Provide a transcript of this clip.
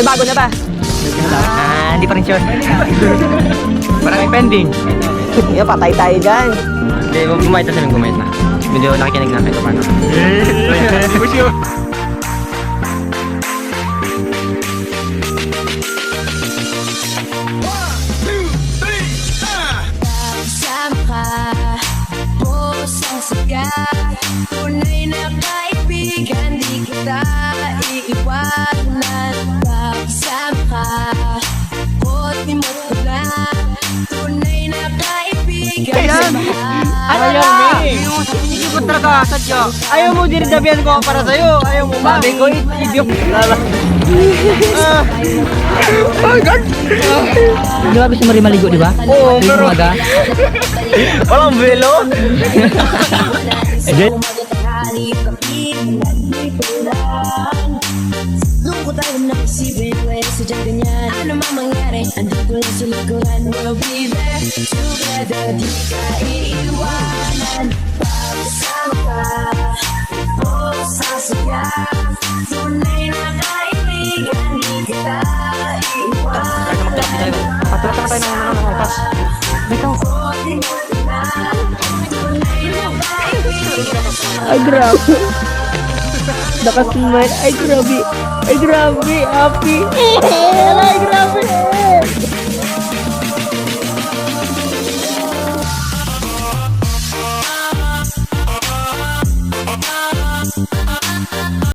bago na ba? Hindi pa rin sure. Parang may pending. Yo, patay tayo dyan. Hindi, gumahit na sila, gumahit na. Medyo nakikinig na kayo paano. Push you. Kasama ka, pusang sigat. Tunay na kaibigan, di kita iiwanan. Kasama ka, buti-mot ko lang. Tunay na kaibigan, Ano yan, hindi ko talaga sadya. Ayaw mo dinidabihan ko para sa'yo. Ayaw mo ba? Sabi ko, idiok. Di ba gusto mo rin maligo, di ba? Oo, pero... Walang velo? Lungkot ako na isipin, pwede dyan ganyan. Ano mang mangyari, andun ko lang sa likuran. We'll be there together, di ka iiwanan. Pagsama ka, o sasaya. Tunay na kaibigan, di kita iiwanan. Patulak na tayo ng pas. Dito. Ay, grabe. Nakasmile. Ay, grabe. Ay, grabe. Happy.